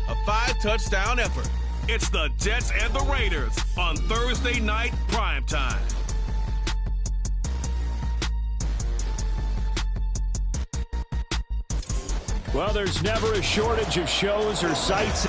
a 5-touchdown effort. It's the Jets and the Raiders on Thursday night primetime. Well, there's never a shortage of shows or sites.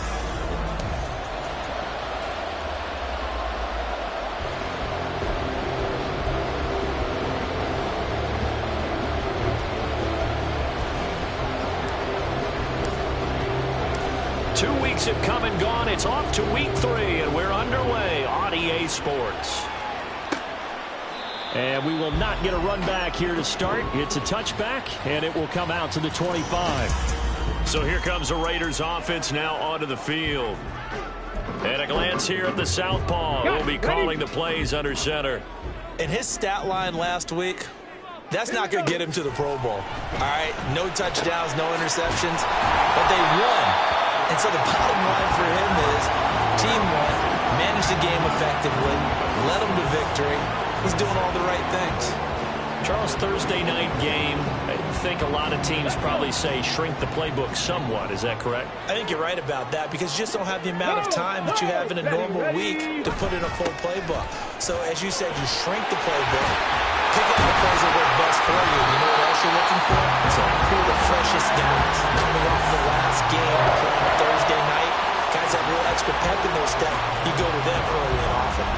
Two weeks have come and gone. It's off to week 3, and we're underway on EA Sports. And we will not get a run back here to start. It's a touchback, and it will come out to the 25. So here comes the Raiders offense now onto the field. And a glance here at the southpaw. We'll be calling the plays under center. And his stat line last week, that's not going to get him to the Pro Bowl. All right, no touchdowns, no interceptions, but they won. And so the bottom line for him is team won, managed the game effectively, led them to victory. He's doing all the right things. Charles, Thursday night game, I think a lot of teams probably say shrink the playbook somewhat. Is that correct? I think you're right about that because you just don't have the amount of time that you have in a normal week to put in a full playbook. So as you said, you shrink the playbook, pick out the plays that work best for you. You know what else you're looking for? So who are the freshest guys coming off the last game playing Thursday night? Guys have real extra pep in their step. You go to them early and often.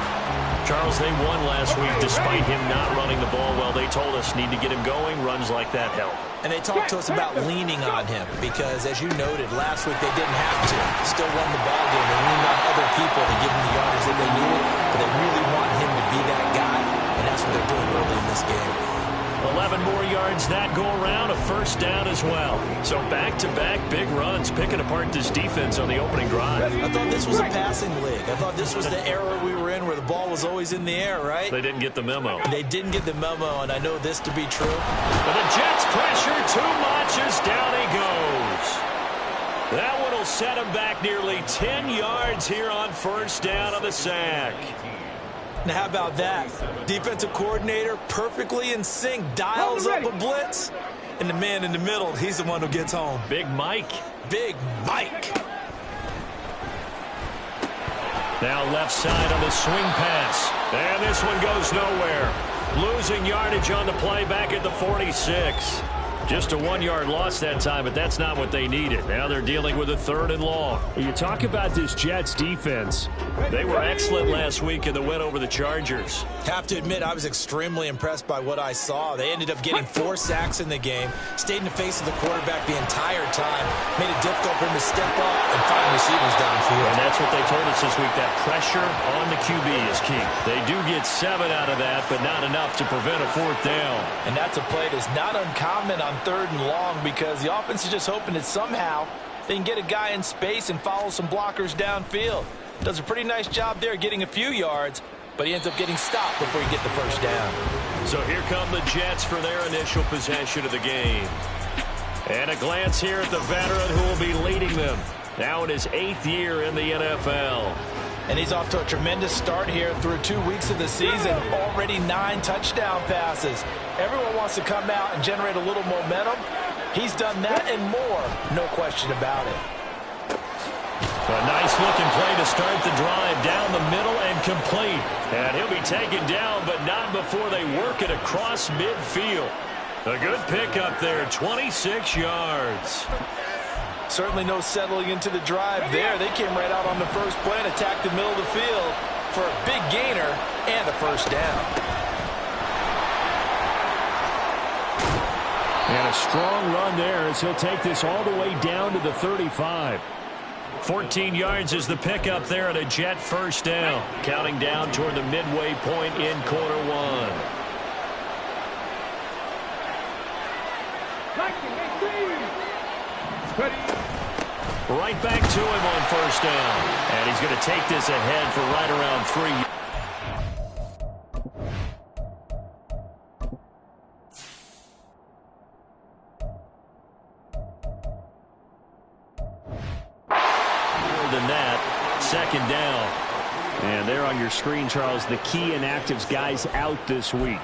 Charles, they won last week despite him not running the ball well. They told us need to get him going. Runs like that help. And they talked to us about leaning on him because, as you noted, last week they didn't have to. Still won the ball game. They leaned on other people to give them the yardage that they needed, but they really want him to be that guy, and that's what they're doing early in this game. 11 more yards that go around, a first down as well. So back-to-back big runs, picking apart this defense on the opening drive. I thought this was a passing league. I thought this was the era we were in where the ball was always in the air, right? They didn't get the memo. They didn't get the memo, and I know this to be true. But the Jets pressure too much as down he goes. That one will set him back nearly 10 yards here on first down on the sack. Now, how about that? Defensive coordinator perfectly in sync, dials up a blitz. And the man in the middle, he's the one who gets home. Big Mike. Big Mike. Now left side on the swing pass. And this one goes nowhere. Losing yardage on the play back at the 46. Just a 1-yard loss that time, but that's not what they needed. Now they're dealing with a 3rd and long. You talk about this Jets defense. They were excellent last week in the win over the Chargers. Have to admit, I was extremely impressed by what I saw. They ended up getting 4 sacks in the game, stayed in the face of the quarterback the entire time, made it difficult for him to step up and find receivers downfield. And that's what they told us this week, that pressure on the QB is key. They do get 7 out of that, but not enough to prevent a 4th down. And that's a play that's not uncommon on 3rd and long because the offense is just hoping that somehow they can get a guy in space and follow some blockers downfield. Does a pretty nice job there getting a few yards, but he ends up getting stopped before he gets the first down. So here come the Jets for their initial possession of the game. And a glance here at the veteran who will be leading them. Now in his 8th year in the NFL. And he's off to a tremendous start here through 2 weeks of the season. Already 9 touchdown passes. Everyone wants to come out and generate a little momentum. He's done that and more, no question about it. A nice-looking play to start the drive down the middle and complete. And he'll be taken down, but not before they work it across midfield. A good pickup there, 26 yards. Certainly no settling into the drive there. They came right out on the first play and attacked the middle of the field for a big gainer and a first down. And a strong run there as he'll take this all the way down to the 35. 14 yards is the pickup there at a Jet first down. Counting down toward the midway point in quarter 1. Right back to him on first down. And he's going to take this ahead for right around 3. More than that, second down. And there on your screen, Charles, the key inactives guys out this week.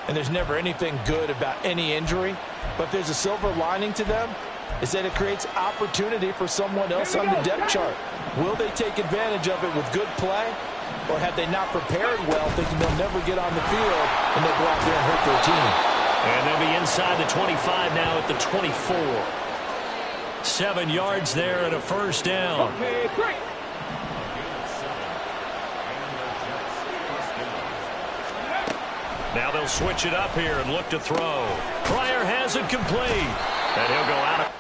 And there's never anything good about any injury, but if there's a silver lining to them, is that it creates opportunity for someone else on the depth chart. Will they take advantage of it with good play, or have they not prepared well, thinking they'll never get on the field, and they'll go out there and hurt their team? And they'll be inside the 25 now at the 24. 7 yards there and a first down. Now they'll switch it up here and look to throw. Pryor has it complete. And he'll go out of...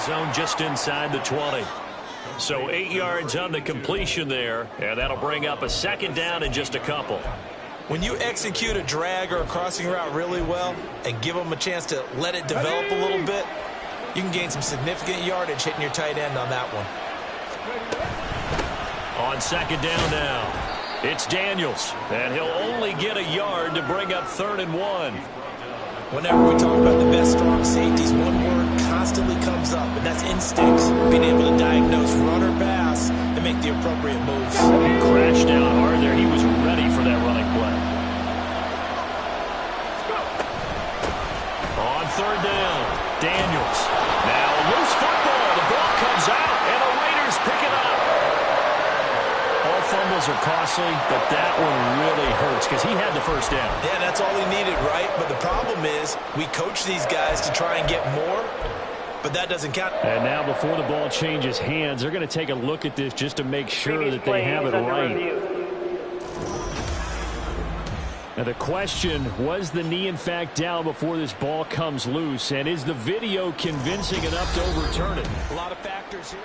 Zone just inside the 20. So 8 yards on the completion there, and that'll bring up a second down in just a couple. When you execute a drag or a crossing route really well and give them a chance to let it develop a little bit, you can gain some significant yardage hitting your tight end on that one. On second down now, it's Daniels, and he'll only get a yard to bring up 3rd and 1. Whenever we talk about the best strong safeties, one word constantly comes up, and that's instincts. Being able to diagnose run or pass and make the appropriate moves. Crashed down hard there. He was ready for that running play. down. Daniels. Now a loose football. The ball comes out, and the Raiders pick it up. All fumbles are costly, but that one really hurts because he had the first down. Yeah, that's all he needed, right? But the problem is we coach these guys to try and get more, but that doesn't count. And now before the ball changes hands, they're going to take a look at this just to make sure that they have it right. Now the question, was the knee in fact down before this ball comes loose? And is the video convincing enough to overturn it? A lot of factors here.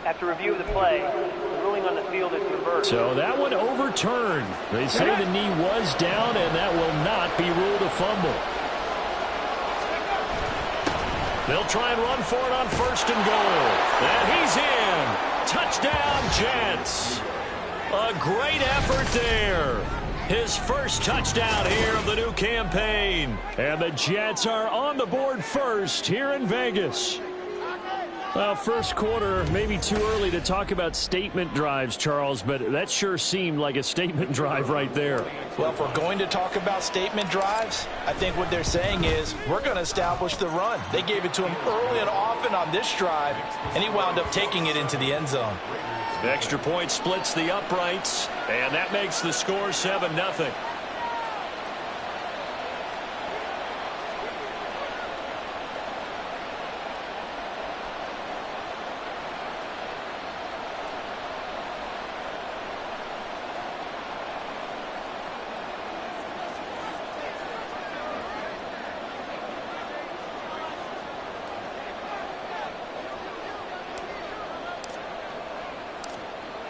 After review of the play, the ruling on the field is reversed. So that one overturned. They say the knee was down, and that will not be ruled a fumble. They'll try and run for it on 1st and goal. And he's in. Touchdown, Jets. A great effort there. His first touchdown here of the new campaign. And the Jets are on the board first here in Vegas. Well, first quarter, maybe too early to talk about statement drives, Charles, but that sure seemed like a statement drive right there. Well, if we're going to talk about statement drives, I think what they're saying is we're going to establish the run. They gave it to him early and often on this drive, and he wound up taking it into the end zone. The extra point splits the uprights, and that makes the score 7-0.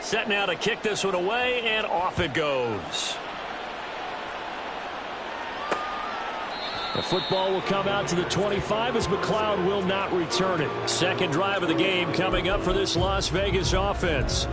Set now to kick this one away, and off it goes. The football will come out to the 25 as McLeod will not return it. Second drive of the game coming up for this Las Vegas offense.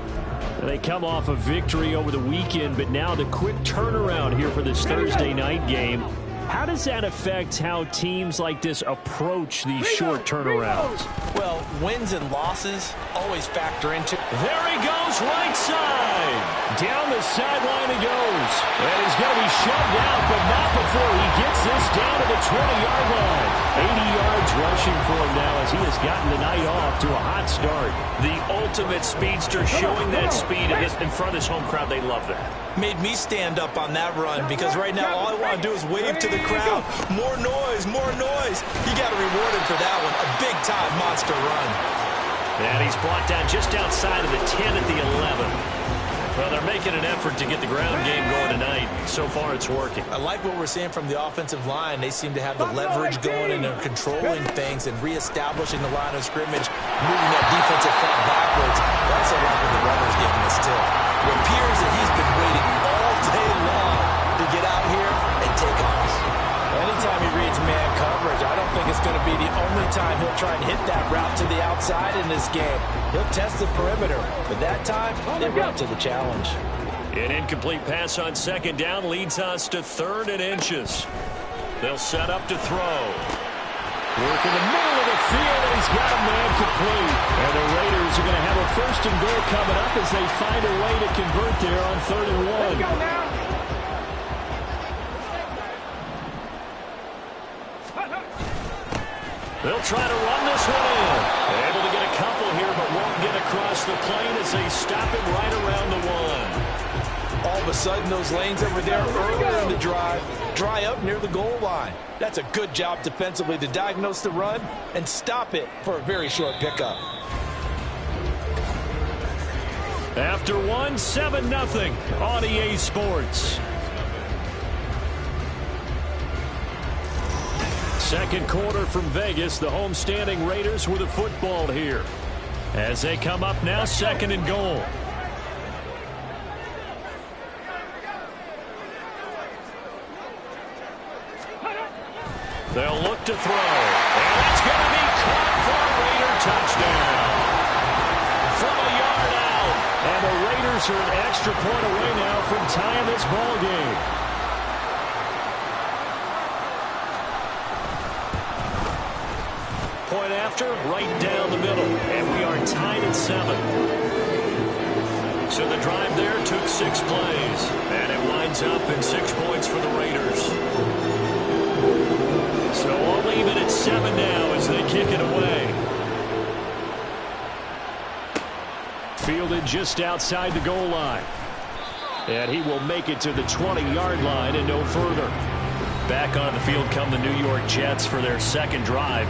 They come off a victory over the weekend, but now the quick turnaround here for this Thursday night game. How does that affect how teams like this approach these short turnarounds? Well, wins and losses always factor into. There he goes, right side. Down the sideline he goes. And he's going to be shoved out, but not before he gets this down to the 20-yard line. 80 yards rushing for him now as he has gotten the night off to a hot start. The ultimate speedster showing that speed in front of this home crowd. They love that. Made me stand up on that run because right now all I want to do is wave to the crowd. More noise, more noise. You got to reward him for that one. A big-time monster run. And he's brought down just outside of the 10 at the 11. Well, they're making an effort to get the ground game going tonight. So far, it's working. I like what we're seeing from the offensive line. They seem to have the leverage going and they're controlling things and reestablishing the line of scrimmage, moving that defensive front backwards. I also like what the runner's giving us, too. It appears that he's been waiting all day long to get out here and take off. Anytime he reads man coverage, I don't think it's going to be the only time he'll try and hit that route to the outside in this game. He'll test the perimeter, but that time, they run to the challenge. An incomplete pass on second down leads us to 3rd and inches. They'll set up to throw. Work in the middle of the field, and he's got a man complete. And the Raiders are going to have a 1st and goal coming up as they find a way to convert there on 3rd and 1. Let's go now. They'll try to run this one in. Able to get a couple here, but won't get across the plane as they stop him right around the 1. All of a sudden, those lanes that were there earlier in the drive dry up near the goal line. That's a good job defensively to diagnose the run and stop it for a very short pickup. After 1, 7-0 on EA Sports. Second quarter from Vegas. The homestanding Raiders with the football here. As they come up now, 2nd and goal. They'll look to throw. And it's going to be caught for a Raider touchdown. From a yard out. And the Raiders are an extra point away now from tying this ball game. Point after, right down the middle. And we are tied at 7. So the drive there took 6 plays, and it winds up in 6 points for the Raiders. So all even at 7 now as they kick it away. Fielded just outside the goal line. And he will make it to the 20-yard line and no further. Back on the field come the New York Jets for their second drive.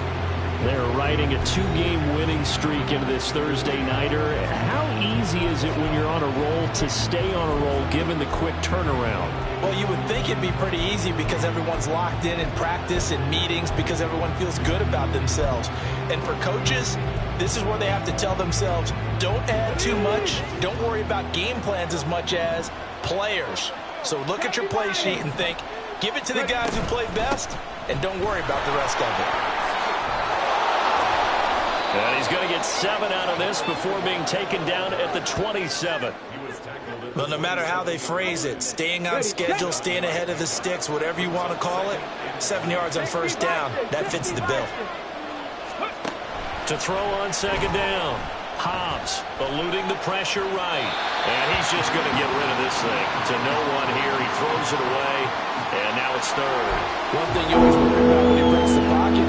They're riding a 2-game winning streak into this Thursday nighter. How easy is it when you're on a roll to stay on a roll given the quick turnaround? Well, you would think it'd be pretty easy because everyone's locked in practice and meetings because everyone feels good about themselves. And for coaches, this is where they have to tell themselves, don't add too much. Don't worry about game plans as much as players. So look at your play sheet and think, give it to the guys who play best and don't worry about the rest of it. And he's going to get 7 out of this before being taken down at the 27. Well, no matter how they phrase it, staying on schedule, staying ahead of the sticks, whatever you want to call it, 7 yards on first down, that fits the bill. To throw on second down. Hobbs eluding the pressure right. And he's just going to get rid of this thing. To no one here. He throws it away. And now it's third. One thing you always worry about when he breaks the pocket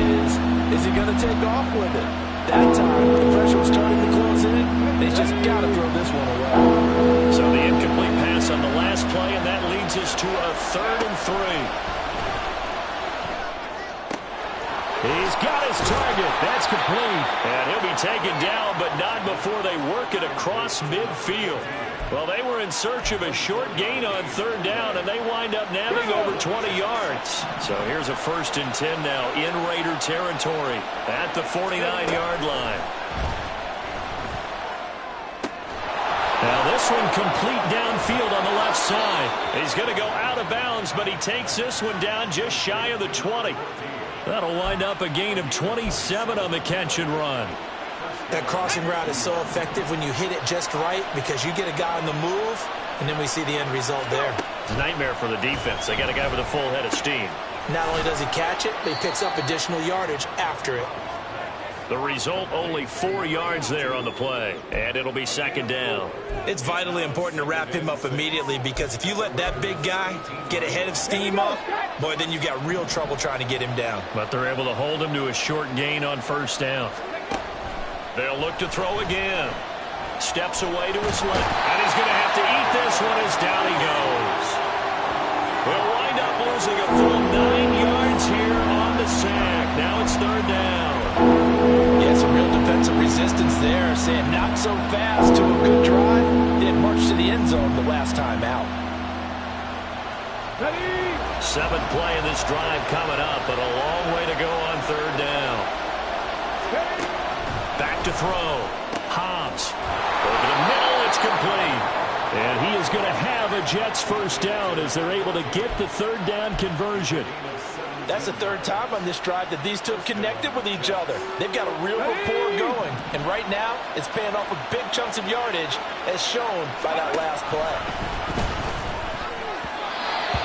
is he going to take off with it? That time, the pressure was starting to close in. He's just got to throw this one away. So the incomplete pass on the last play, and that leads us to a 3rd and 3. He's got his target. That's complete. And he'll be taken down, but not before they work it across midfield. Well, they were in search of a short gain on 3rd down, and they wind up nabbing over 20 yards. So here's a 1st and 10 now in Raider territory at the 49-yard line. Now this one complete downfield on the left side. He's going to go out of bounds, but he takes this one down just shy of the 20. That'll wind up a gain of 27 on the catch and run. That crossing route is so effective when you hit it just right because you get a guy on the move, and then we see the end result there. It's a nightmare for the defense. They got a guy with a full head of steam. Not only does he catch it, but he picks up additional yardage after it. The result, only 4 yards there on the play, and it'll be 2nd down. It's vitally important to wrap him up immediately because if you let that big guy get a head of steam up, boy, then you've got real trouble trying to get him down. But they're able to hold him to a short gain on 1st down. They'll look to throw again. Steps away to his left, and he's going to have to eat this one as down he goes. We'll wind up losing a full 9 yards here on the sack. Now it's 3rd down. Yeah, some real defensive resistance there, saying not so fast to a good drive. Didn't march to the end zone the last time out. 7th play of this drive coming up, but a long way to go on 3rd down. Back to throw. Hobbs. Over the middle, it's complete. And he is going to have a Jets 1st down as they're able to get the 3rd down conversion. That's the 3rd time on this drive that these two have connected with each other. They've got a real rapport going. And right now, it's paying off with big chunks of yardage as shown by that last play.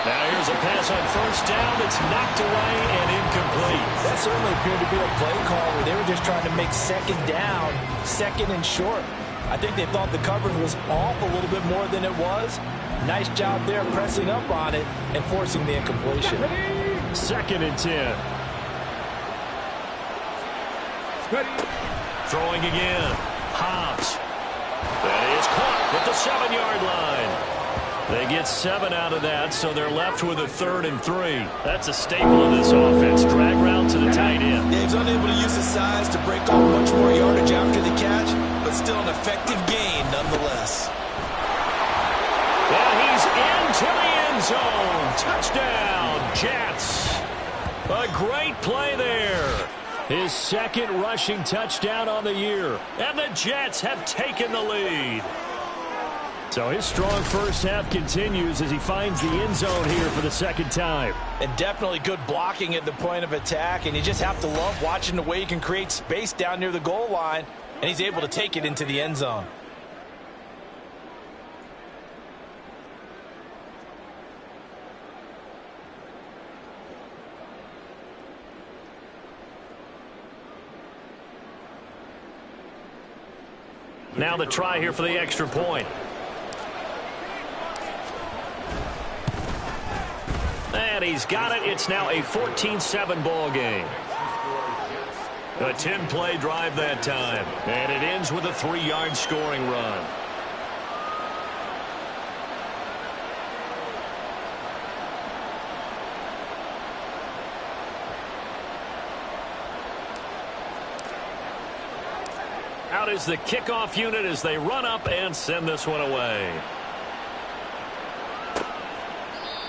Now here's a pass on 1st down. It's knocked away and incomplete. That certainly appeared to be a play call where they were just trying to make 2nd down, 2nd and short. I think they thought the coverage was off a little bit more than it was. Nice job there pressing up on it and forcing the incompletion. 2nd and 10. Throwing again. Hobbs. That is caught at the 7-yard line. They get 7 out of that, so they're left with a 3rd and 3. That's a staple of this offense. Drag route to the tight end. Yeah, he's unable to use his size to break off much more yardage after the catch, but still an effective gain nonetheless. And he's into the end zone. Touchdown, Jets. A great play there. His 2nd rushing touchdown on the year. And the Jets have taken the lead. So his strong first half continues as he finds the end zone here for the 2nd time. And definitely good blocking at the point of attack. And you just have to love watching the way he can create space down near the goal line. And he's able to take it into the end zone. Now the try here for the extra point. he's got it. It's now a 14-7 ball game. A 10-play drive that time. And it ends with a 3-yard scoring run. Out is the kickoff unit as they run up and send this one away.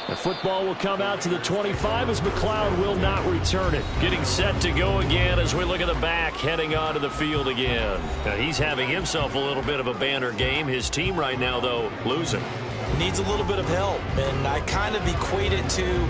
The football will come out to the 25 as McLeod will not return it. Getting set to go again as we look at the back heading onto the field again. Now he's having himself a little bit of a banner game. His team right now, though, losing. Needs a little bit of help, and I kind of equate it to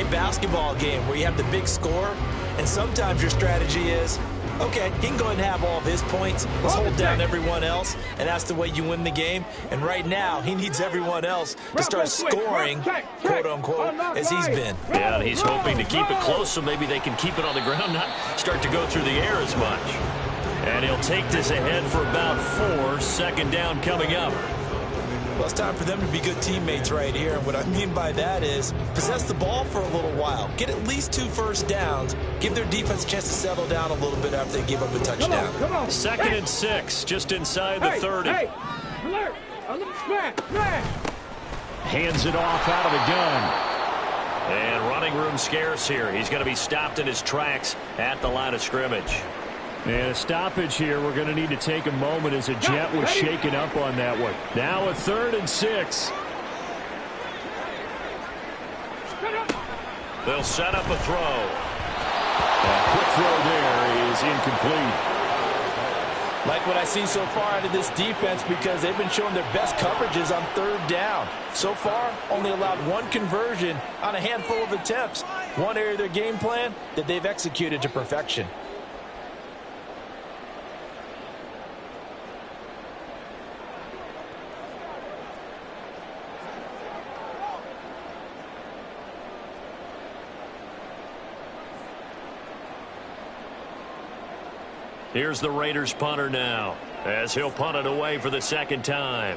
a basketball game where you have the big score, and sometimes your strategy is, okay, he can go ahead and have all of his points. Let's hold down everyone else, and that's the way you win the game. And right now, he needs everyone else to start scoring, quote-unquote, as he's been. Yeah, and he's hoping to keep it close so maybe they can keep it on the ground, not start to go through the air as much. And he'll take this ahead for about 4. Second down coming up. Well, it's time for them to be good teammates right here. And what I mean by that is possess the ball for a little while. Get at least 2 first downs. Give their defense a chance to settle down a little bit after they give up a touchdown. Come on. 2nd and 6, just inside the 30. Alert. Hands it off out of the gun. And running room scarce here. He's going to be stopped in his tracks at the line of scrimmage. And a stoppage here. We're going to need to take a moment as a jet was shaken up on that one. Now a 3rd and 6. They'll set up a throw. A quick throw there is incomplete. Like what I've seen so far out of this defense because they've been showing their best coverages on 3rd down. So far, only allowed 1 conversion on a handful of attempts. One area of their game plan that they've executed to perfection. Here's the Raiders punter now as he'll punt it away for the 2nd time.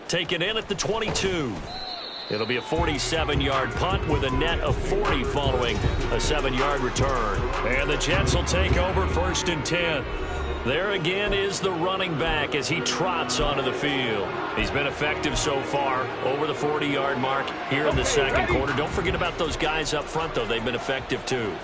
Taken in at the 22. It'll be a 47-yard punt with a net of 40 following a 7-yard return. And the Jets will take over 1st and 10. There again is the running back as he trots onto the field. He's been effective so far over the 40-yard mark here in the 2nd quarter. Don't forget about those guys up front, though. They've been effective, too.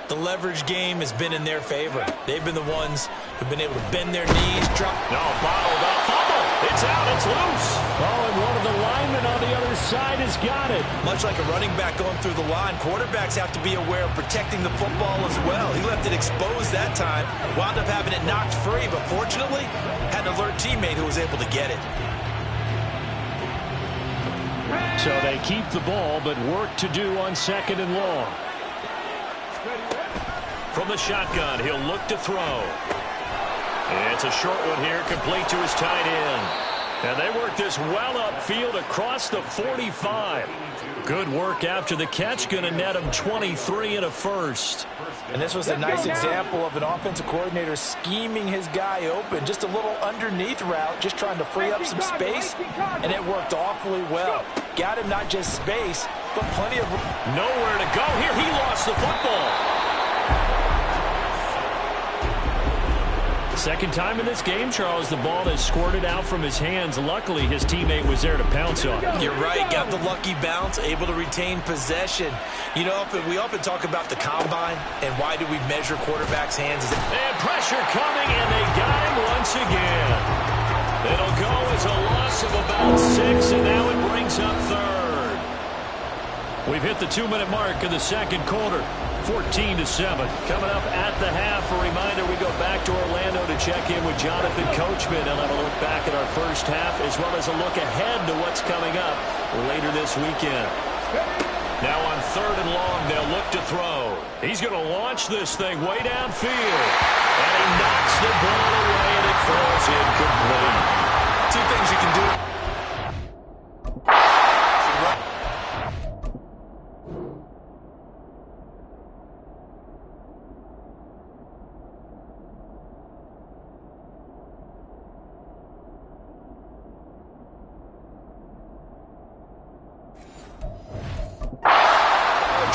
The leverage game has been in their favor. They've been the ones who've been able to bend their knees, drop. No, bottled up. Fumble. It's out. It's loose. Oh, and one of the linemen on the other side has got it. Much like a running back going through the line, quarterbacks have to be aware of protecting the football as well. He left it exposed that time, wound up having it knocked free, but fortunately, had an alert teammate who was able to get it. So they keep the ball, but work to do on 2nd and long. From the shotgun, he'll look to throw. It's a short one here, complete to his tight end. And they work this well upfield across the 45. Good work after the catch, going to net him 23 and a first. And this was a nice example of an offensive coordinator scheming his guy open. Just a little underneath route, just trying to free up some space, and it worked awfully well. Got him not just space, but plenty of... Nowhere to go here. He lost the football. 2nd time in this game, Charles, the ball has squirted out from his hands. Luckily, his teammate was there to pounce on it. You're right. Got the lucky bounce, able to retain possession. You know, we often talk about the combine and why do we measure quarterbacks' hands. And pressure coming, and they got him once again. It'll go as a loss of about 6, and now it brings up 3rd. We've hit the 2-minute mark of the 2nd quarter. 14-7. Coming up at the half, a reminder we go back to Orlando to check in with Jonathan Coachman. He'll have a look back at our first half as well as a look ahead to what's coming up later this weekend. Now on 3rd and long, they'll look to throw. He's going to launch this thing way downfield. And he knocks the ball away and it falls incomplete. 2 things you can do.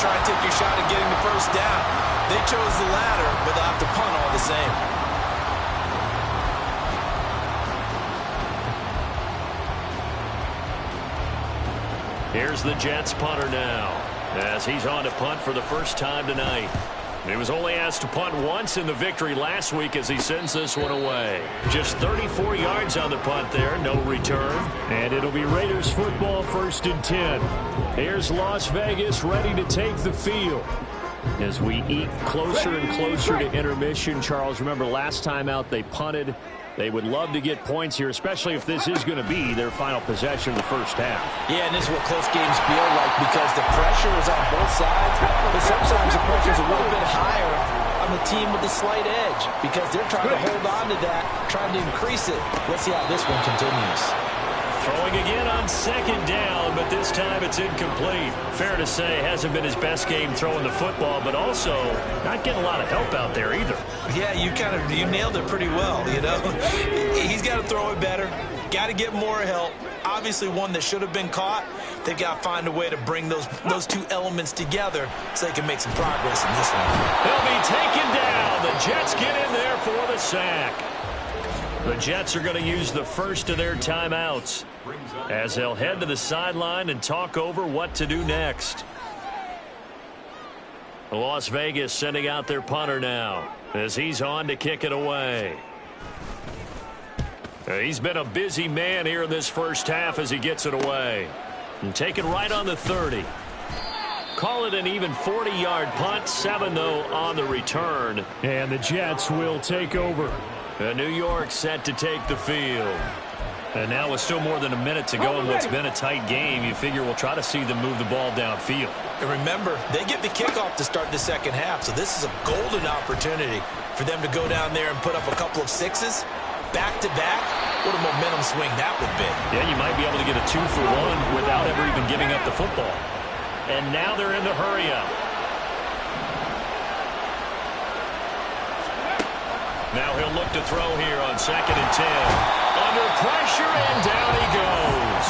try and take your shot at getting the first down. They chose the latter, but they'll have to punt all the same. Here's the Jets punter now, as he's on to punt for the first time tonight. He was only asked to punt once in the victory last week as he sends this one away. Just 34 yards on the punt there, no return. And it'll be Raiders football, 1st and 10. Here's Las Vegas ready to take the field. As we eke closer and closer to intermission, Charles, remember last time out they punted. They would love to get points here, especially if this is going to be their final possession of the first half. Yeah, and this is what close games feel like because the pressure is on both sides, but sometimes the pressure is a little bit higher on the team with the slight edge because they're trying to hold on to that, trying to increase it. Let's see how this one continues. Throwing again on 2nd down, but this time it's incomplete. Fair to say, hasn't been his best game throwing the football, but also not getting a lot of help out there either. Yeah, you nailed it pretty well, you know. He's got to throw it better, got to get more help. Obviously one that should have been caught. They've got to find a way to bring those two elements together so they can make some progress in this one. They'll be taken down. The Jets get in there for the sack. The Jets are going to use the first of their timeouts as they'll head to the sideline and talk over what to do next. Las Vegas sending out their punter now as he's on to kick it away. He's been a busy man here in this first half as he gets it away. And taken right on the 30. Call it an even 40-yard punt, 7 though on the return. And the Jets will take over. New York set to take the field. And now with still more than a minute to go in what's been a tight game, you figure we'll try to see them move the ball downfield. And remember, they get the kickoff to start the second half, so this is a golden opportunity for them to go down there and put up a couple of sixes back-to-back. What a momentum swing that would be. Yeah, you might be able to get a 2-for-1 without ever even giving up the football. And now they're in the hurry-up. Now he'll look to throw here on 2nd and 10. Under pressure, and down he goes.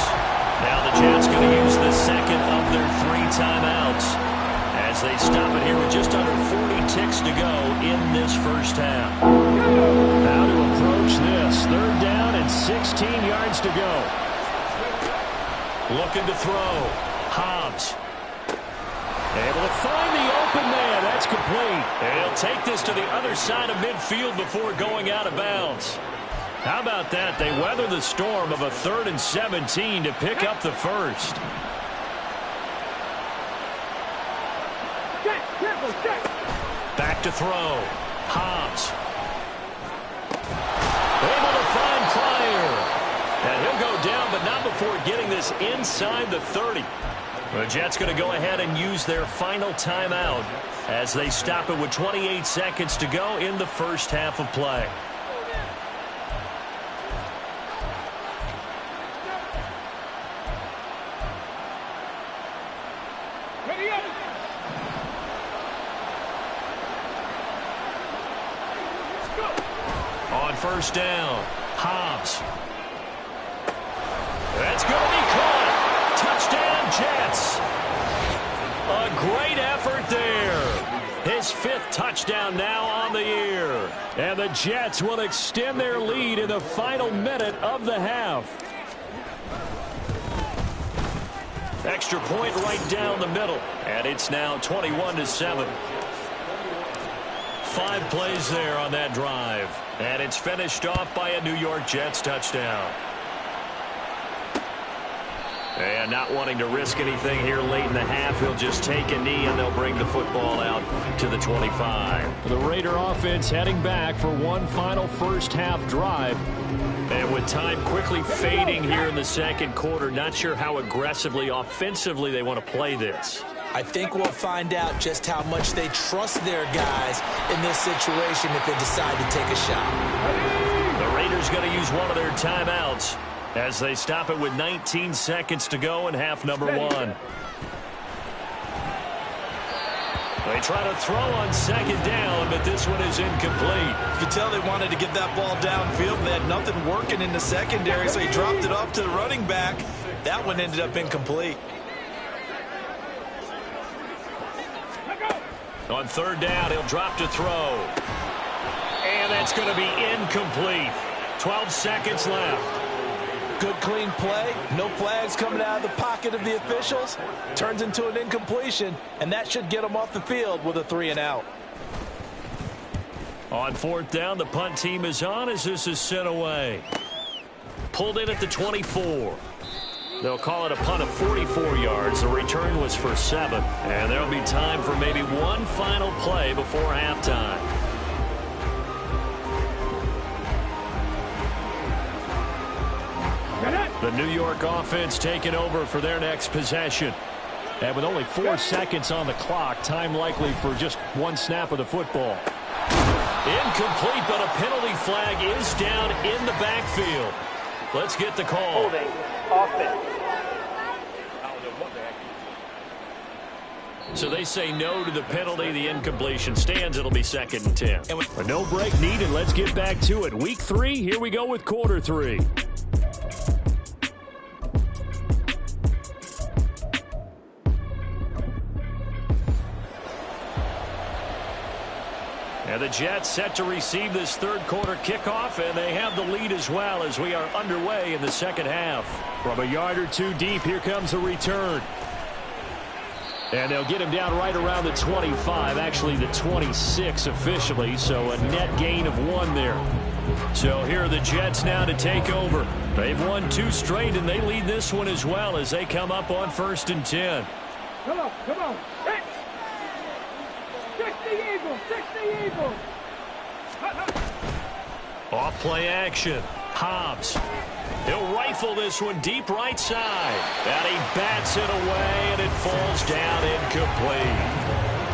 Now the Jets going to use the second of their 3 timeouts as they stop it here with just under 40 ticks to go in this first half. How to approach this. 3rd down and 16 yards to go. Looking to throw. Hobbs. Able to find the open man. That's complete. And he'll take this to the other side of midfield before going out of bounds. How about that? They weather the storm of a 3rd and 17 to pick up the first. Back to throw. Hobbs. Able to find Pryor. And he'll go down, but not before getting this inside the 30. The Jets going to go ahead and use their final timeout as they stop it with 28 seconds to go in the first half of play. On 1st down, Hobbs. That's going to be caught. Touchdown, Jets. A great effort there. His 5th touchdown now on the year. And the Jets will extend their lead in the final minute of the half. Extra point right down the middle. And it's now 21-7. 5 plays there on that drive. And it's finished off by a New York Jets touchdown. And not wanting to risk anything here late in the half, he'll just take a knee and they'll bring the football out to the 25. The Raider offense heading back for one final first half drive. And with time quickly fading here in the second quarter, not sure how aggressively, offensively they want to play this. I think we'll find out just how much they trust their guys in this situation if they decide to take a shot. The Raiders going to use one of their timeouts as they stop it with 19 seconds to go in half number 1. They try to throw on 2nd down, but this one is incomplete. You can tell they wanted to get that ball downfield. They had nothing working in the secondary, so he dropped it off to the running back. That one ended up incomplete. On third down, he'll drop to throw. And that's going to be incomplete. 12 seconds left. Good, clean play. No flags coming out of the pocket of the officials. Turns into an incompletion, and that should get them off the field with a 3-and-out. On fourth down, the punt team is on as this is sent away. Pulled in at the 24. They'll call it a punt of 44 yards. The return was for 7. And there'll be time for maybe one final play before halftime. The New York offense taking over for their next possession. And with only 4 seconds on the clock, time likely for just one snap of the football. Incomplete, but a penalty flag is down in the backfield. Let's get the call. Holding, offense. So they say no to the penalty. The incompletion stands. It'll be 2nd and 10. A no break needed. Let's get back to it. Week 3, here we go with quarter 3. And the Jets set to receive this third quarter kickoff, and they have the lead as well as we are underway in the second half. From a yard or two deep, here comes a return. And they'll get him down right around the 25, actually the 26 officially, so a net gain of 1 there. So here are the Jets now to take over. They've won 2 straight, and they lead this one as well as they come up on 1st and 10. Come on, come on. Hit. 60 Eagles, 60 Eagles. Off play action. Hobbs. He'll rifle this one deep right side. And he bats it away, and it falls down incomplete.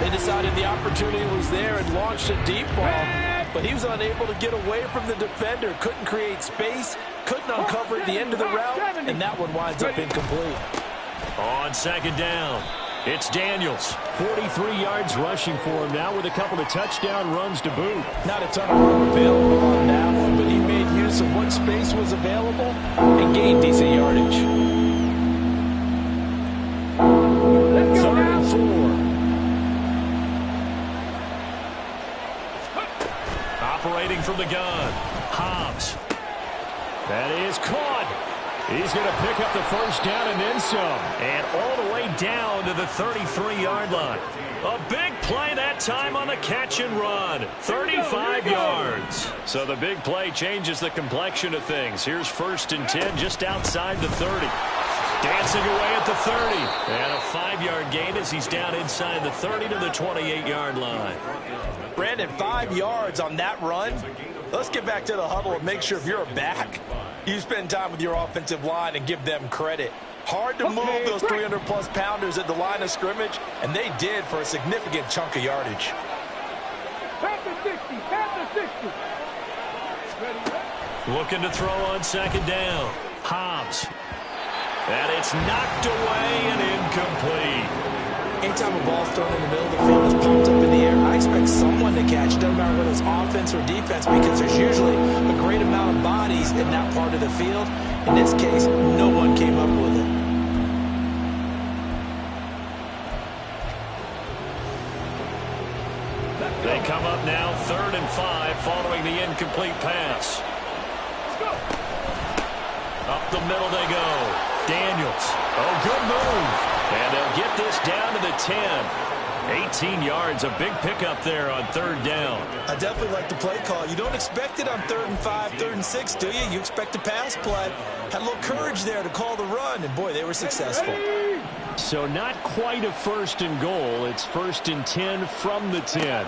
They decided the opportunity was there and launched a deep ball, but he was unable to get away from the defender. Couldn't create space, couldn't uncover at the end of the route, and that one winds up incomplete. On 2nd down, it's Daniels. 43 yards rushing for him now with a couple of touchdown runs to boot. Not a ton of room available on that one, but he made use of what space was available and gained decent yardage. 3rd and 4. Operating from the gun. Hobbs. That is caught. He's going to pick up the first down and then some. And all the way down to the 33-yard line. A big play that time on the catch and run. 35 yards. So the big play changes the complexion of things. Here's 1st and 10 just outside the 30. Dancing away at the 30. And a 5-yard gain as he's down inside the 30 to the 28-yard line. Brandon, 5 yards on that run. Let's get back to the huddle and make sure if you're a back, you spend time with your offensive line and give them credit. Hard to move those 300-plus pounders at the line of scrimmage, and they did for a significant chunk of yardage. Pat the 60, pat the 60. Looking to throw on 2nd down. Hobbs. And it's knocked away and incomplete. Anytime a ball's thrown in the middle of the field is pumped up in the air, I expect someone to catch it, doesn't matter whether it's offense or defense, because there's usually a great amount of bodies in that part of the field. In this case, no one came up with it. They come up now 3rd and 5 following the incomplete pass. Up the middle they go. Daniels. Oh, good move. And they'll get this down to the 10. 18 yards, a big pickup there on 3rd down. I definitely like the play call. You don't expect it on 3rd and 5, 3rd and 6, do you? You expect a pass play. Had a little courage there to call the run, and boy, they were successful. So not quite a 1st and goal. It's 1st and 10 from the 10.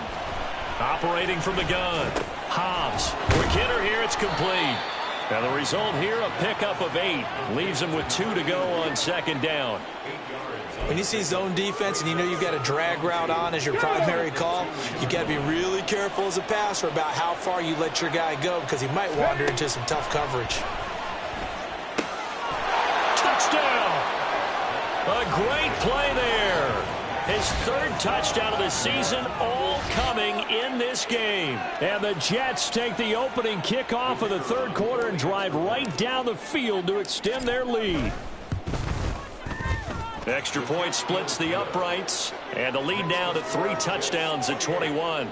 Operating from the gun. Hobbs. Quick hitter here. It's complete. And the result here, a pickup of 8. Leaves them with 2 to go on 2nd down. When you see zone defense and you know you've got a drag route on as your primary call, you've got to be really careful as a passer about how far you let your guy go, because he might wander into some tough coverage. Touchdown! A great play there. His 3rd touchdown of the season, all coming in this game. And the Jets take the opening kickoff of the 3rd quarter and drive right down the field to extend their lead. Extra point splits the uprights, and the lead now to 3 touchdowns at 21.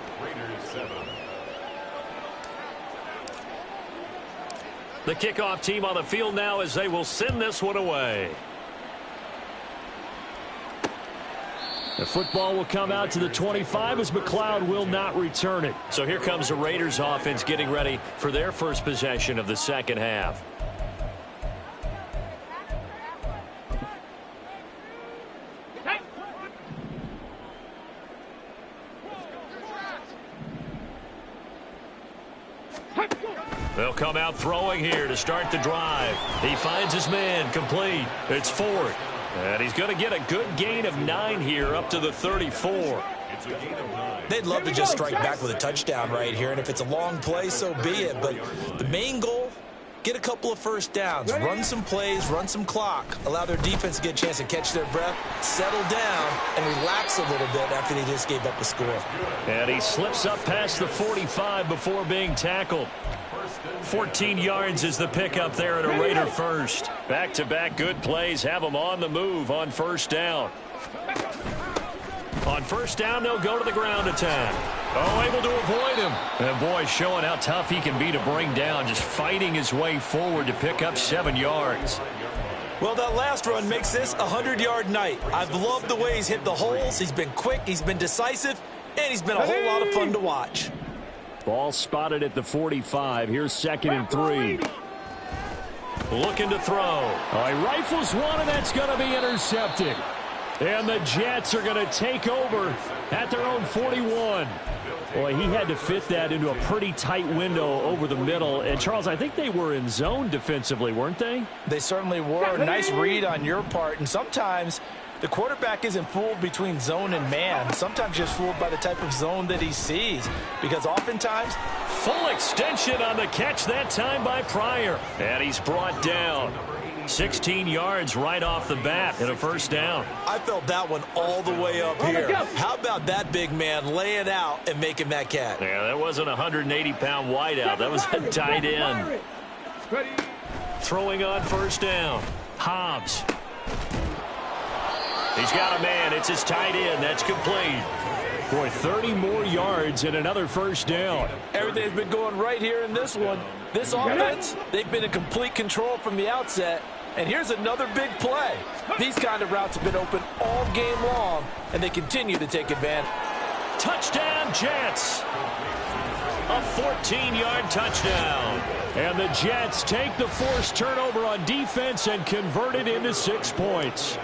The kickoff team on the field now as they will send this one away. The football will come out to the 25 as McLeod will not return it. So here comes the Raiders offense getting ready for their first possession of the second half. They'll come out throwing here to start the drive. He finds his man, complete. It's Ford. And he's going to get a good gain of 9 here up to the 34. They'd love to just strike back with a touchdown right here, and if it's a long play, so be it. But the main goal, get a couple of first downs, run some plays, run some clock, allow their defense to get a chance to catch their breath, settle down, and relax a little bit after they just gave up a score. And he slips up past the 45 before being tackled. 14 yards is the pickup there at a Raider first. Back-to-back good plays have them on the move on first down. On first down, they'll go to the ground attack. Oh, able to avoid him. And boy, showing how tough he can be to bring down, just fighting his way forward to pick up 7 yards. Well, that last run makes this a 100-yard night. I've loved the way he's hit the holes. He's been quick, he's been decisive, and he's been a whole lot of fun to watch. Ball spotted at the 45. Here's 2nd and 3. Looking to throw. Oh, he rifles one, and that's going to be intercepted. And the Jets are going to take over at their own 41. Boy, he had to fit that into a pretty tight window over the middle. And, Charles, I think they were in zone defensively, weren't they? They certainly were. Nice read on your part. And sometimes the quarterback isn't fooled between zone and man. Sometimes just fooled by the type of zone that he sees. Because oftentimes, full extension on the catch that time by Pryor. And he's brought down. 16 yards right off the bat and a first down. I felt that one all the way up here. How about that big man laying out and making that catch? Yeah, that wasn't a 180-pound wideout. That was a tight end. Throwing on first down. Hobbs. He's got a man. It's his tight end. That's complete. Boy, 30 more yards and another first down. Everything's been going right here in this one. This offense, they've been in complete control from the outset. And here's another big play. These kind of routes have been open all game long, and they continue to take advantage. Touchdown, Jets. A 14-yard touchdown. And the Jets take the forced turnover on defense and convert it into 6 points.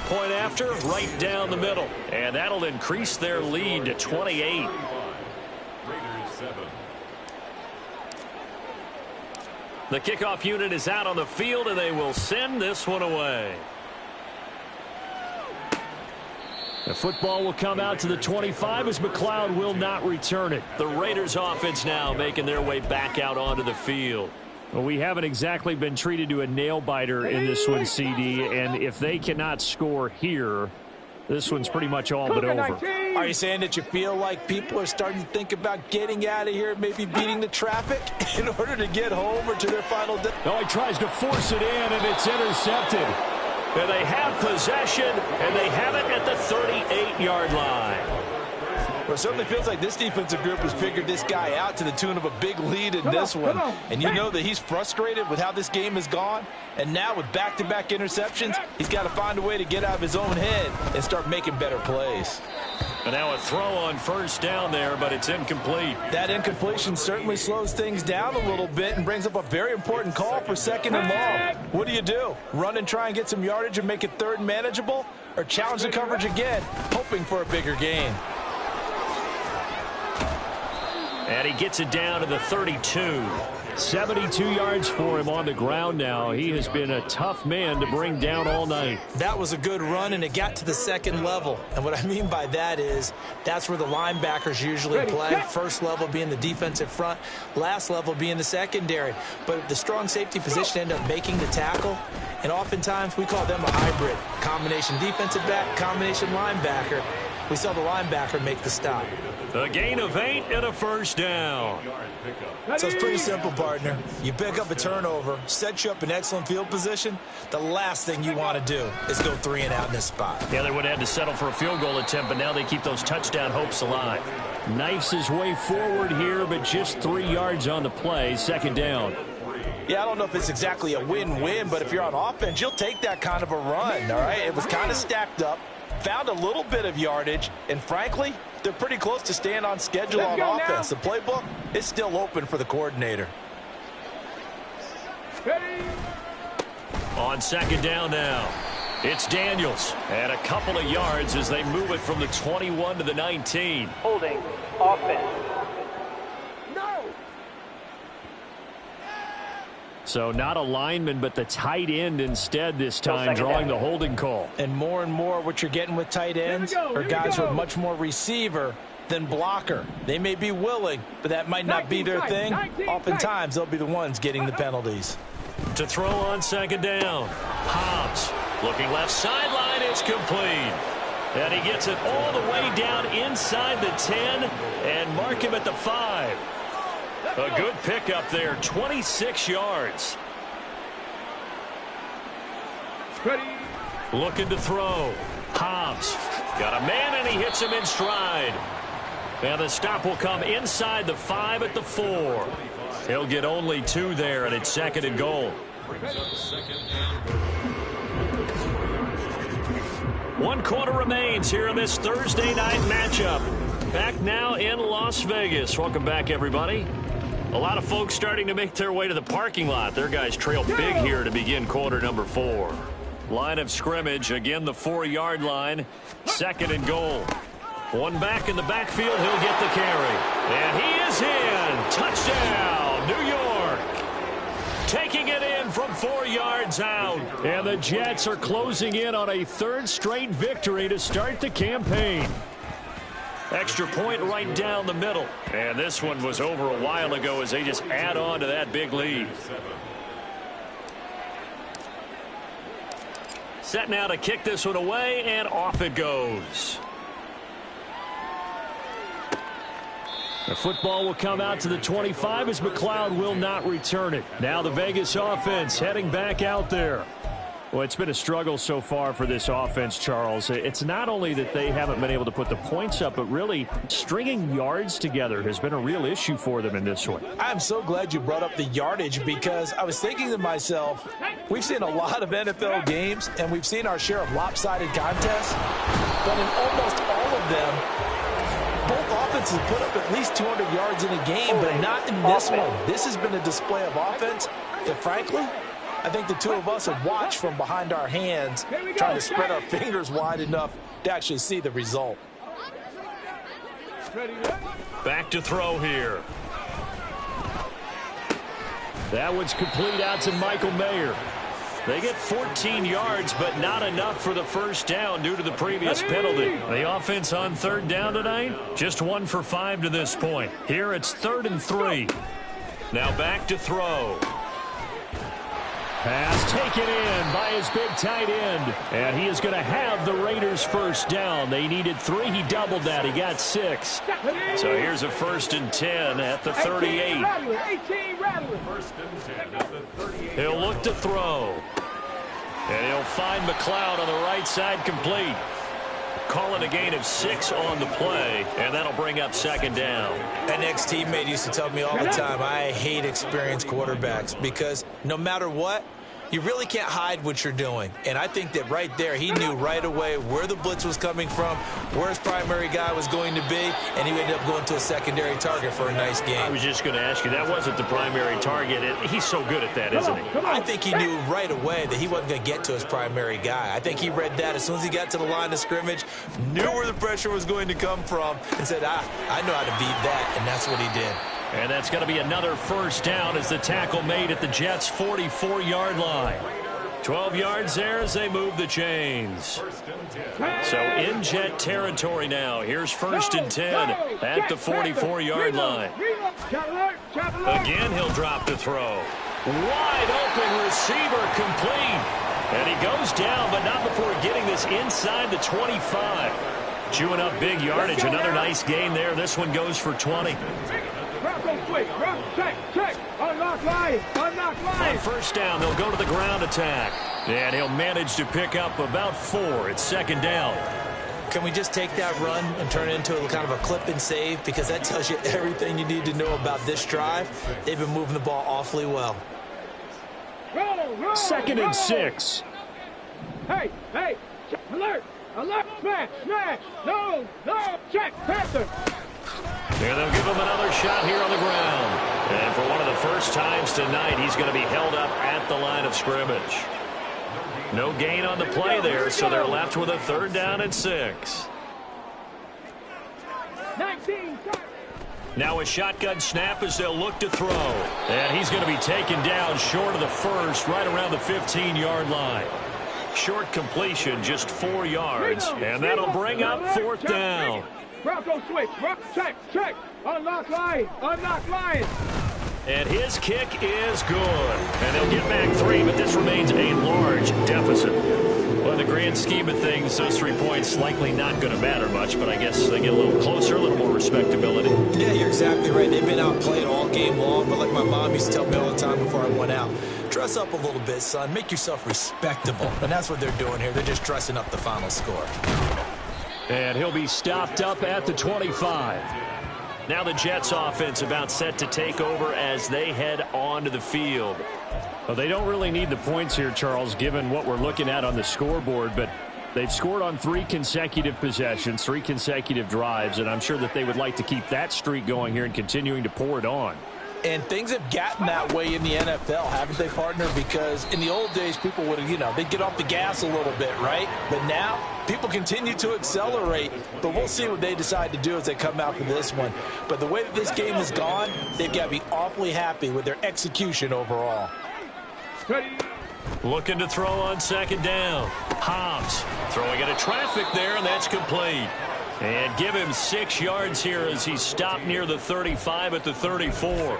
Point after, right down the middle. And that'll increase their lead to 28. The kickoff unit is out on the field, and they will send this one away. The football will come out to the 25 as McLeod will not return it. The Raiders offense now making their way back out onto the field. Well, we haven't exactly been treated to a nail-biter in this one, CD, and if they cannot score here, this one's pretty much all but over. Are you saying that you feel like people are starting to think about getting out of here, maybe beating the traffic in order to get home or to their final day? No, he tries to force it in, and it's intercepted. And they have possession, and they have it at the 38-yard line. Well, it certainly feels like this defensive group has figured this guy out to the tune of a big lead in this one. And you know that he's frustrated with how this game has gone. And now with back-to-back interceptions, he's got to find a way to get out of his own head and start making better plays. And now a throw on first down there, but it's incomplete. That incompletion certainly slows things down a little bit and brings up a very important call for 2nd and long. What do? Run and try and get some yardage and make it 3rd and manageable? Or challenge the coverage again, hoping for a bigger gain? And he gets it down to the 32. 72 yards for him on the ground now. He has been a tough man to bring down all night. That was a good run, and it got to the 2nd level. And what I mean by that is that's where the linebackers usually play. First level being the defensive front, last level being the secondary. But the strong safety position ended up making the tackle. And oftentimes we call them a hybrid. Combination defensive back, combination linebacker. We saw the linebacker make the stop. A gain of 8 and a first down. So it's pretty simple, partner. You pick up a turnover, set you up in excellent field position. The last thing you want to do is go 3 and out in this spot. Yeah, they would have had to settle for a field goal attempt, but now they keep those touchdown hopes alive. Knifes his way forward here, but just 3 yards on the play. Second down. Yeah, I don't know if it's exactly a win-win, but if you're on offense, you'll take that kind of a run, all right? It was kind of stacked up, found a little bit of yardage, and frankly, they're pretty close to staying on schedule on offense. The playbook is still open for the coordinator. On second down now, it's Daniels. And a couple of yards as they move it from the 21 to the 19. Holding. Offense. So not a lineman, but the tight end instead this time, drawing the holding call. And more what you're getting with tight ends are guys who are much more receiver than blocker. They may be willing, but that might not be their thing. Oftentimes, they'll be the ones getting the penalties. To throw on second down. Hobbs looking left sideline. It's complete. And he gets it all the way down inside the 10 and mark him at the 5. A good pickup there, 26 yards. Looking to throw. Hobbs got a man, and he hits him in stride. And the stop will come inside the 5 at the 4. He'll get only 2 there, and it's second and goal. 1 quarter remains here in this Thursday night matchup. Back now in Las Vegas. Welcome back, everybody. A lot of folks starting to make their way to the parking lot. Their guys trail big here to begin quarter number 4. Line of scrimmage, again the 4-yard line. Second and goal. One back in the backfield, he'll get the carry. And he is in. Touchdown, New York. Taking it in from 4 yards out. And the Jets are closing in on a 3rd straight victory to start the campaign. Extra point right down the middle. And this one was over a while ago as they just add on to that big lead. Set now to kick this one away, and off it goes. The football will come out to the 25 as McLeod will not return it. Now the Vegas offense heading back out there. Well, it's been a struggle so far for this offense, Charles. It's not only that they haven't been able to put the points up, but really stringing yards together has been a real issue for them in this one. I'm so glad you brought up the yardage because I was thinking to myself, we've seen a lot of NFL games and we've seen our share of lopsided contests, but in almost all of them, both offenses put up at least 200 yards in a game, but not in this one. This has been a display of offense that, frankly, I think the two of us have watched from behind our hands, trying to spread our fingers wide enough to actually see the result. Back to throw here. That one's complete out to Michael Mayer. They get 14 yards, but not enough for the first down due to the previous penalty. The offense on 3rd down tonight, just 1 for 5 to this point. Here it's 3rd and 3. Now back to throw. Pass taken in by his big tight end. And he is going to have the Raiders first down. They needed 3. He doubled that. He got 6. So here's a 1st and 10 at the 38. He'll look to throw. And he'll find McLeod on the right side complete. Call it a gain of 6 on the play, and that'll bring up 2nd down. An ex-teammate used to tell me all the time, I hate experienced quarterbacks because no matter what, you really can't hide what you're doing. And I think that right there, he knew right away where the blitz was coming from, where his primary guy was going to be, and he ended up going to a secondary target for a nice game. I was just going to ask you, that wasn't the primary target. He's so good at that, isn't he? I think he knew right away that he wasn't going to get to his primary guy. I think he read that as soon as he got to the line of scrimmage, knew where the pressure was going to come from, and said, I know how to beat that, and that's what he did. And that's going to be another first down as the tackle made at the Jets' 44-yard line. 12 yards there as they move the chains. So in Jet territory now. Here's 1st and 10 at the 44-yard line. Again, he'll drop the throw. Wide open receiver complete. And he goes down, but not before getting this inside the 25. Chewing up big yardage. Another nice gain there. This one goes for 20. Go quick. Check. Unlock line. On first down, they'll go to the ground attack. And he'll manage to pick up about 4. It's second down. Can we just take that run and turn it into a kind of a clip and save? Because that tells you everything you need to know about this drive. They've been moving the ball awfully well. Roll, 2nd and 6. Hey, alert, smash, no, check, Panther. There, they'll give him another shot here on the ground. And for one of the first times tonight, he's going to be held up at the line of scrimmage. No gain on the play there, so they're left with a 3rd down and 6. 19. Now a shotgun snap as they'll look to throw. And he's going to be taken down short of the first, right around the 15-yard line. Short completion, just 4 yards, and that'll bring up 4th down. Bronco switch, check, unlock line. And his kick is good. And they'll get back 3, but this remains a large deficit. Well, in the grand scheme of things, those 3 points likely not going to matter much, but I guess they get a little closer, a little more respectability. Yeah, you're exactly right. They've been outplayed all game long, but like my mom used to tell me all the time before I went out, dress up a little bit, son. Make yourself respectable. And that's what they're doing here. They're just dressing up the final score. And he'll be stopped up at the 25. Now the Jets offense about set to take over as they head onto the field. Well, they don't really need the points here, Charles, given what we're looking at on the scoreboard, but they've scored on 3 consecutive possessions, 3 consecutive drives, and I'm sure that they would like to keep that streak going here and continuing to pour it on. And things have gotten that way in the NFL, haven't they, partner? Because in the old days, people would, they'd get off the gas a little bit, right? But now, people continue to accelerate. But we'll see what they decide to do as they come out for this one. But the way that this game has gone, they've got to be awfully happy with their execution overall. Looking to throw on 2nd down. Hobbs throwing into traffic there, and that's complete. And give him 6 yards here as he's stopped near the 35 at the 34.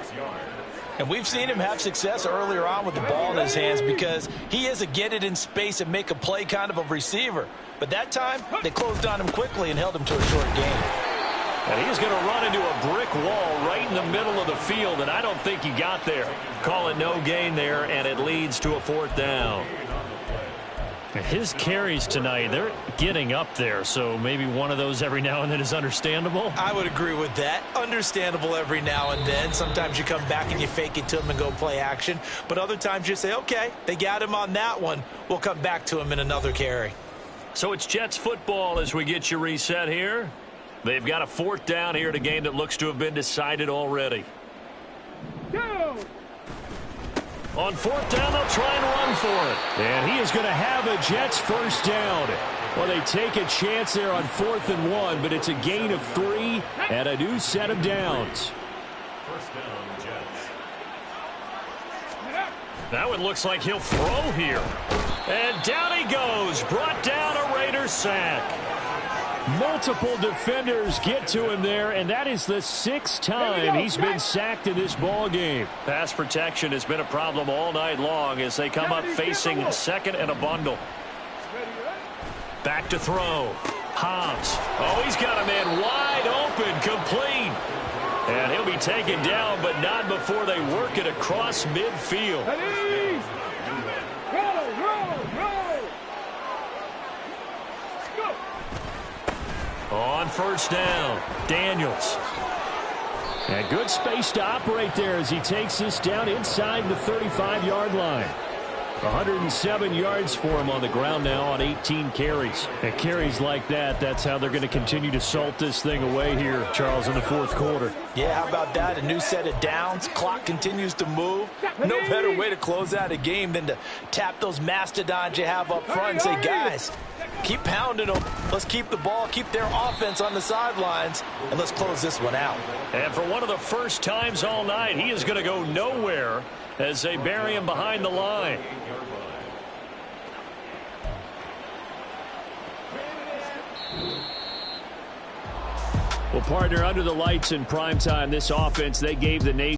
And we've seen him have success earlier on with the ball in his hands because he is a get it in space and make a play kind of a receiver. But that time, they closed on him quickly and held him to a short gain. And he's going to run into a brick wall right in the middle of the field, and I don't think he got there. Call it no gain there, and it leads to a 4th down. His carries tonight, they're getting up there, so maybe one of those every now and then is understandable. I would agree with that. Understandable every now and then. Sometimes you come back and you fake it to him and go play action. But other times you say, okay, they got him on that one. We'll come back to him in another carry. So it's Jets football as we get you reset here. They've got a 4th down here in a game that looks to have been decided already. Go! On 4th down, they'll try and run for it. And he is going to have a Jets 1st down. Well, they take a chance there on 4th and 1, but it's a gain of 3 and a new set of downs. Now it looks like he'll throw here. And down he goes. Brought down a Raider sack. Multiple defenders get to him there, and that is the 6th time he's been sacked in this ball game. Pass protection has been a problem all night long as they come up facing 2nd and a bundle. Back to throw. Hobbs. Oh, he's got a man wide open, complete. And he'll be taken down, but not before they work it across midfield. On 1st down, Daniels. And good space to operate there as he takes this down inside the 35-yard line. 107 yards for him on the ground now on 18 carries. And carries like that, that's how they're going to continue to salt this thing away here, Charles, in the 4th quarter. Yeah, how about that? A new set of downs. Clock continues to move. No better way to close out a game than to tap those mastodons you have up front and say, guys, keep pounding them. Let's keep the ball, keep their offense on the sidelines, and let's close this one out. And for one of the first times all night, he is going to go nowhere as they bury him behind the line. Well, partner, under the lights in primetime, this offense, they gave the nation